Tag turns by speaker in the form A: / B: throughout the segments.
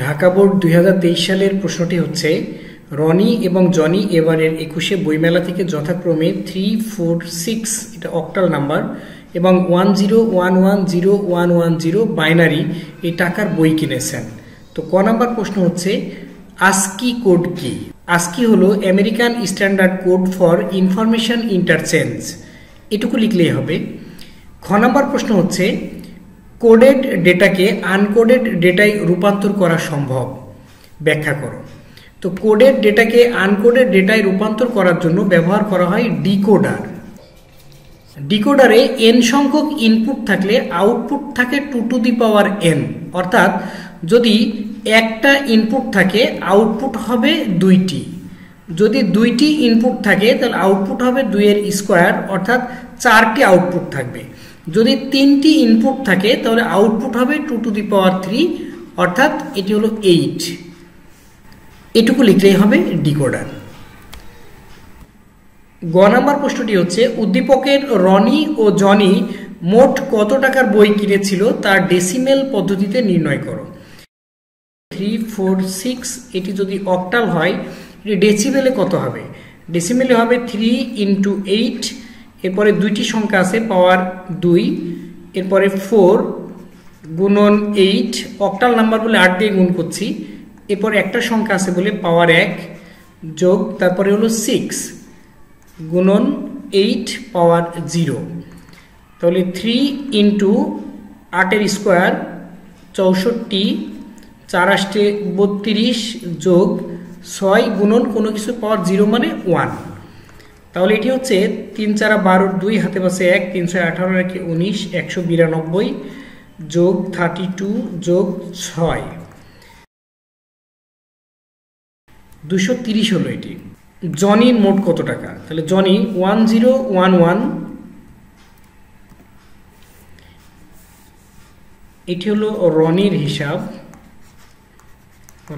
A: Dhaka board 2023 সালের প্রশ্নটি হচ্ছে রনি এবং জনি এবারের 21শে বইমেলা থেকে যথাক্রমে 3, 4, 6 এটা অক্টাল নাম্বার এবং 10110110 বাইনারি এই টাকার বই কিনেছেন। তো ক নাম্বার প্রশ্ন হচ্ছে আস্কি কোড কি? আস্কি হলো American standard code for information interchange, এটুকু লিখলেই হবে। খ নাম্বার প্রশ্ন হচ্ছে কোডেড ডেটাকে আনকোডেড ডেটায় রূপান্তর করা সম্ভব, ব্যাখ্যা করো। তো কোডেড ডেটাকে আনকোডেড ডেটায় রূপান্তর করার জন্য ব্যবহার করা হয় ডিকোডার। ডিকোডারে n সংখ্যক ইনপুট থাকলে আউটপুট থাকে 2 টু দি পাওয়ার n, অর্থাৎ যদি একটা ইনপুট থাকে আউটপুট হবে 2টি, যদি 2টি ইনপুট থাকে তাহলে আউটপুট হবে 2 এর স্কোয়ার অর্থাৎ 4টি আউটপুট থাকবে। যদি 3টি ইনপুট থাকে তাহলে আউটপুট হবে 2 টু দি পাওয়ার 3 অর্থাৎ এটি হলো 8। এটুকু লিখলেই হবে ডিকোডার। গ নাম্বার প্রশ্নটি হচ্ছে উদ্দীপকের রনি ও জনি মোট কত টাকার বই কিনেছিল তার ডেসিমেল পদ্ধতিতে নির্ণয় করো। 3, 4, 6 এটি যদি অক্টাল হয় এটি ডেসিমেলে কত হবে? ডেসিমেলে হবে 3 × 8, এরপরে দুইটি সংখ্যা আছে পাওয়ার 2, এরপরে 4 গুণন 8, অক্টাল নাম্বার বলে 8 দিয়ে গুণ করছি, এরপরে একটা সংখ্যা আছে বলে পাওয়ার 1 যোগ তারপরে হলো 6 গুণন 8 পাওয়ার 0, তাহলে 3 × 8 এর স্কোয়ার 64, 4 আসতে 32 যোগ 6 গুণন কোনো কিছু পাওয়ার 0 মানে 1, তাহলে এটি হচ্ছে 3 × 4 = 12, 2 হাতে পাশে 1, 3 × 18 = 19, 192 যোগ 32 যোগ 6 230 হলো এটি। জনির মোট কত টাকা? তাহলে জনি 1011, এটি হলো রনির হিসাব,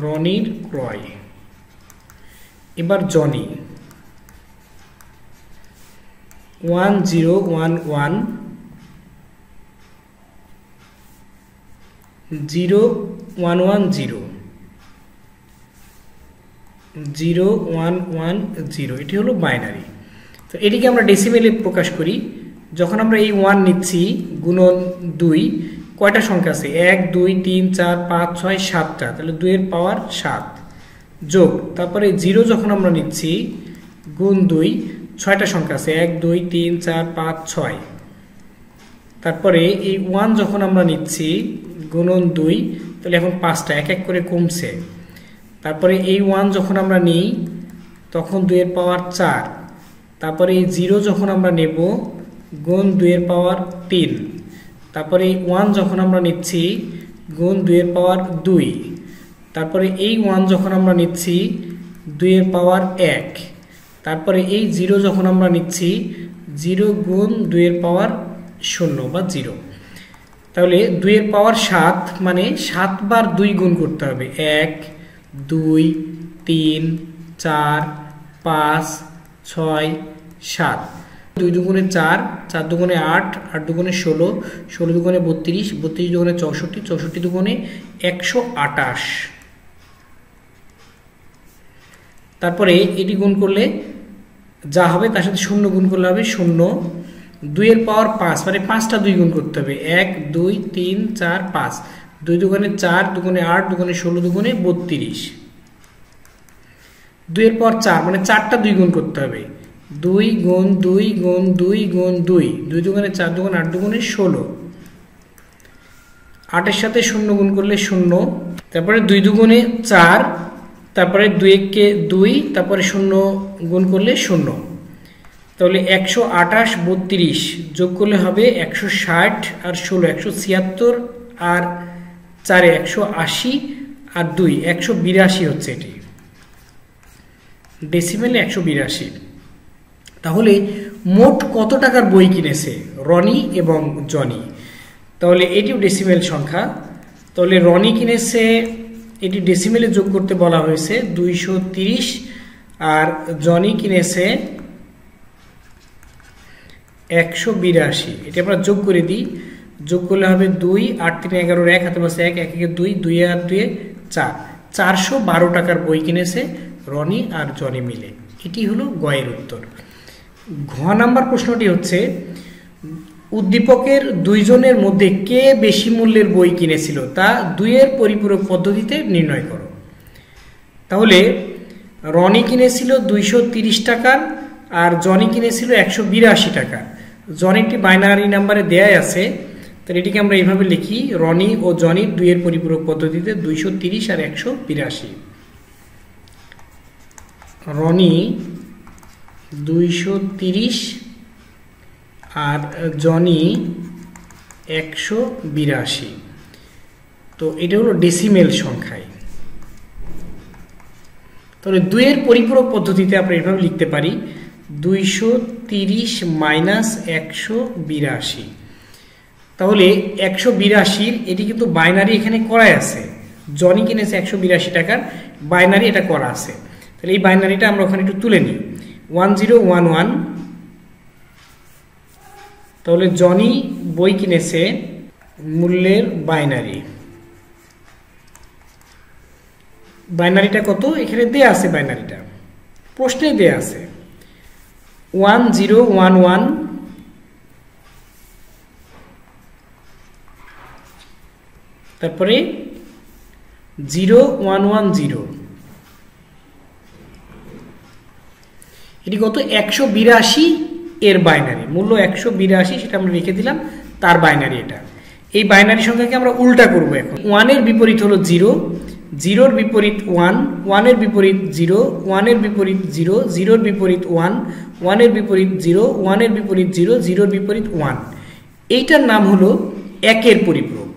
A: রনির ক্রয়। এবার জনি 1011 0110 0110, এটি হলো বাইনারি। তো এটিকে আমরা ডেসিমেলে প্রকাশ করি। যখন আমরা এই 1 নিচ্ছি গুণন 2, কয়টা সংখ্যা আছে? 1, 2, 3, 4, 5, 6, 7টা, তাহলে 2 এর পাওয়ার 7 যোগ তারপরে 0 যখন আমরা নিচ্ছি গুণ 2, 6টা সংখ্যা আছে 1, 2, 3, 4, 5, 6, তারপরে এই 1 যখন আমরা নিচ্ছি গুণন 2, তাহলে এখন 5টা এক এক করে কমছে, তারপরে এই 1 যখন আমরা নিই তখন 2 এর পাওয়ার 4, তারপরে এই 0 যখন আমরা নেব গুণ 2 এর পাওয়ার 3, তারপরে এই 1 যখন আমরা নিচ্ছি গুণ 2 এর পাওয়ার 2, তারপরে এই 1 যখন আমরা নিচ্ছি 2 এর পাওয়ার 1, তারপরে এই 0 যখন আমরা নিচ্ছি 0 গুণ 2 এর পাওয়ার 0 বা 0, তাহলে 2 এর পাওয়ার 7 মানে 7 বার 2 গুণ করতে হবে। 1, 2, 3, 4, 5, 6, 7, 2 দুগুণে 4, 4 দুগুণে 8, 8 দুগুণে 16, 16 দুগুণে 32, 32 দুগুণে 64, 64 দুগুণে 128, তারপরে এটি গুণ করলে যা হবে তার সাথে 0 গুণ করলে হবে 0, 2 এর পাওয়ার 5 মানে 5টা 2 গুণ করতে হবে। 1, 2, 3, 4, 5, 2 দুগুণে 4, দুগুণে 8, দুগুণে 16, দুগুণে 32, 2 এর পাওয়ার 4 মানে 4টা 2 গুণ করতে হবে। 2 গুণ 2 গুণ 2 গুণ 2, 2 দুগুণে 4, দুগুণে 8, দুগুণে 16, 8 এর সাথে 0 গুণ করলে 0, তারপরে 2 দুগুণে 4, তারপরে 2 কে 2, তারপরে 0 গুণ করলে 0, তাহলে 128, 32 যোগ করলে হবে 160 আর 16 176 আর 4 180 আর 2 182 হচ্ছে এটি ডেসিমেলে 182। তাহলে মোট কত টাকার বই কিনেছে রনি এবং জনি? তাহলে এটিও ডেসিমেল সংখ্যা। তাহলে রনি কিনেছে, এটি ডেসিমেলে যোগ করতে বলা হয়েছে 230, আর জনি কিনেছে 182। এটি আমরা যোগ করে দিই, যোগ করলে হবে 2, 8 3 11 1 হাতে বসে 1, 1 2, 2 আর 2 4, 412 টাকার বই কিনেছে রনি আর জনি মিলে। এটি হলো গয়ের উত্তর। ঘ নাম্বার প্রশ্নটি হচ্ছে উদ্দীপকের দুইজনের মধ্যে কে বেশি মূল্যের বই কিনেছিল তা 2-এর পরিপূরক পদ্ধতিতে নির্ণয় করো। তাহলে রনি কিনেছিল 230 টাকার আর জনি কিনেছিল 182 টাকা। জনিটি বাইনারি নাম্বারে দেয়া আছে, তাহলে এটিকে আমরা এইভাবে লিখি, রনি ও জনির 2-এর পরিপূরক পদ্ধতিতে 230 আর 182। রনি 230 আর জনি 182। তো এটা হলো ডেসিমেল সংখ্যায়। তাহলে 2-এর পরিপূরক পদ্ধতিতে আমরা এভাবে লিখতে পারি 230 মাইনাস 182। তাহলে 182 এটি কিন্তু বাইনারি এখানে করাই আছে, জনি কিনেছে 182 টাকার, বাইনারি এটা করা আছে। তাহলে এই বাইনারিটা আমরা ওখানে একটু তুলে নিই, 1011। তাহলে জনি বই কিনেছে মূল্যের বাইনারি, বাইনারিটা কত এখানে দেয়া আছে, বাইনারিটা প্রশ্নে দেয়া আছে 1011, তারপরে 0110। এটি কত 182 এর বাইনারি, মূল্য 182, সেটা আমরা রেখে দিলাম, তার বাইনারি এটা। এই বাইনারি সংখ্যাকে আমরা উল্টা করব এখন। 1-এর বিপরীত হলো 0, 0-র বিপরীত 1, 1-এর বিপরীত 0, 1-এর বিপরীত 0, 0-র বিপরীত 1, 1-এর বিপরীত 0, 1-এর বিপরীত 0, 0-র বিপরীত 1। এইটার নাম হলো 1-এর পরিপূরক।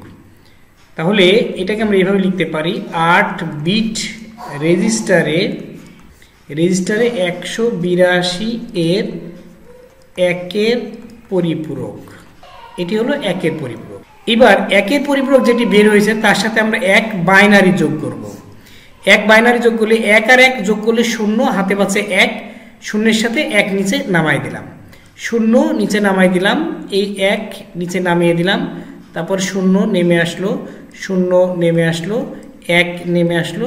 A: তাহলে এটাকে আমরা এইভাবে লিখতে পারি, 8 বিট রেজিস্টারে 182 এর 1-এর পরিপূরক। এটি হলো 1-এর পরিপূরক। এবার 1-এর পরিপূরক যেটি বের হয়েছে তার সাথে আমরা 1 বাইনারি যোগ করব। 1 বাইনারি যোগ করলে 1 আর 1 যোগ করলে 0, হাতে পাচ্ছে 1, 0-এর সাথে 1 নিচে নামাই দিলাম, 0 নিচে নামাই দিলাম, এই 1 নিচে নামিয়ে দিলাম, তারপর 0 নেমে আসলো, 0 নেমে আসলো, 1 নেমে আসলো,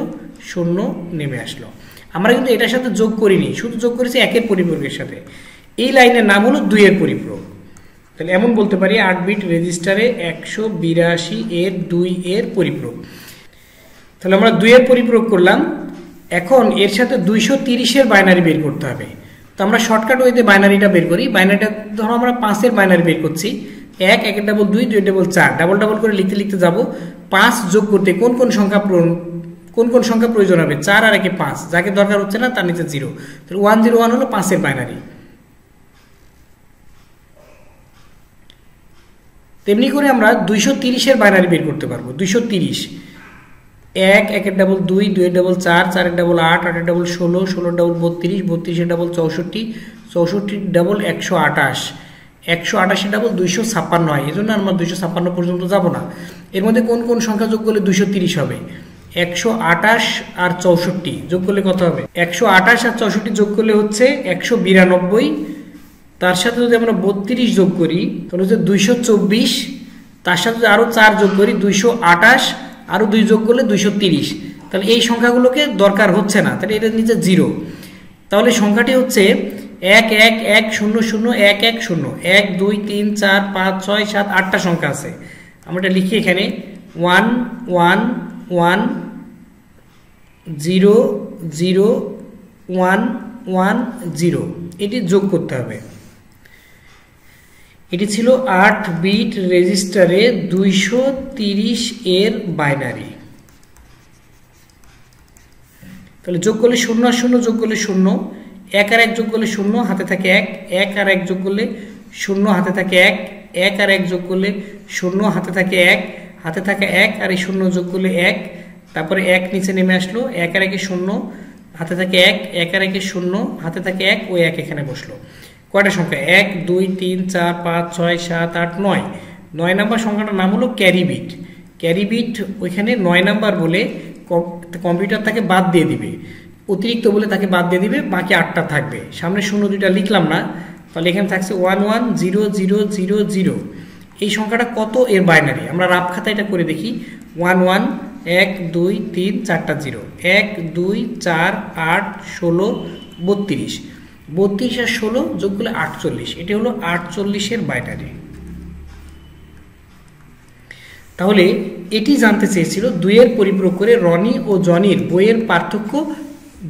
A: 0 নেমে আসলো। আমরা কিন্তু এটার সাথে যোগ করিনি, শুধু যোগ করেছি 1-এর পরিপূরকের সাথে। এই লাইনের নাম হলো 2-এর পরিপূরক। তাহলে এমন বলতে পারি 8 বিট রেজিস্টারে 182 এর 2-এর পরিপূরক। তাহলে আমরা 2-এর পরিপূরক করলাম, এখন এর সাথে 230-এর বাইনারি বের করতে হবে। তো আমরা শর্টকাট ওয়েতে বাইনারিটা বের করি। বাইনারিটা ধরো আমরা 5-এর বাইনারি বের করছি, 1, 1 ডাবল 2, 2 ডাবল 4, ডাবল ডাবল করে লিখতে লিখতে যাব। 5 যোগ করতে কোন কোন সংখ্যা প্রয়োজন হবে, 4 আর 1-এ 5, যাকে দরকার হচ্ছে না তার নিচে 0। তাহলে 101 হলো 5-এর বাইনারি। তেমনি করে আমরা 230-এর বাইনারি বের করতে পারবো। 230, 1, 1 double 2, 2 double 4, 4 double 8, 8 double 16, 16 double 32, 32 double 64, 64 double 128, 128 double 256 হয়। এই জন্য আমরা 256 পর্যন্ত যাব না। এর মধ্যে কোন কোন সংখ্যা যোগ করলে 230 হবে, 128 আর 64 যোগ করলে কত হবে, 128 আর 64 যোগ করলে হচ্ছে 192। তার সাথে যদি আমরা 32 যোগ করি তাহলে হচ্ছে 224, তার সাথে যদি আরও 4 যোগ করি 228, আরও 2 যোগ করলে 230। তাহলে এই সংখ্যাগুলোকে দরকার হচ্ছে না, তাহলে এটার নিচে 0। তাহলে সংখ্যাটি হচ্ছে 1 1 1 0 0 1 1 0 1 2 3 4 5 6 7 8টা সংখ্যা আছে। আমরা এটা লিখি এখানে 1 1 1 0 0 1 1 0, এটি যোগ করতে হবে। এটি ছিল 8 বিট রেজিস্টারে 230 এর বাইনারি। তাহলে যোগ করলে 0 আর 0 যোগ করলে 0, 1 আর 1 যোগ করলে 0, হাতে থাকে 1, 1 আর 1 যোগ করলে 0, হাতে থাকে 1, 1 আর 1 যোগ করলে 0, হাতে থাকে 1, হাতে থাকে 1 আর এই 0 যোগ করলে 1, তারপরে 1 নিচে নেমে আসলো, 1 আর 1 0, হাতে থাকে 1, 1 আর 1 0, হাতে থাকে 1, ওই 1 এখানে বসলো। কয়টা সংখ্যা, 1 2 3 4 5 6 7 8 9, 9 নাম্বার সংখ্যাটার নাম হলো ক্যারি বিট। ক্যারি বিট ওইখানে 9 নাম্বার বলে কম্পিউটার তাকে বাদ দিয়ে দিবে, অতিরিক্ত বলে তাকে বাদ দিয়ে দিবে, বাকি 8টা থাকবে। সামনে 0 2টা লিখলাম না, তাহলে এখানে থাকছে 1 1 0 0 0 0। এই সংখ্যাটা কত এর বাইনারি, আমরা রাফ খাতা এটা করে দেখি। 1 1 1 2 3 4টা 0, 1 2 4 8 16 32, 32 আর 16 যোগ করলে 48, এটি হলো 48-এর বাইনারি। তাহলে এটি জানতে চেয়েছিল 2-এর পরিপূরক করে রনি ও জনির বইয়ের পার্থক্য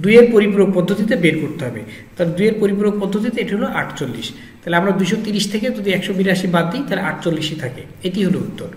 A: 2-এর পরিপূরক পদ্ধতিতে বের করতে হবে। তাহলে 2-এর পরিপূরক পদ্ধতিতে এটি হলো 48। তাহলে আমরা 230 থেকে যদি 182 বাদ দিই তাহলে 48ই থাকে। এটি হলো উত্তর।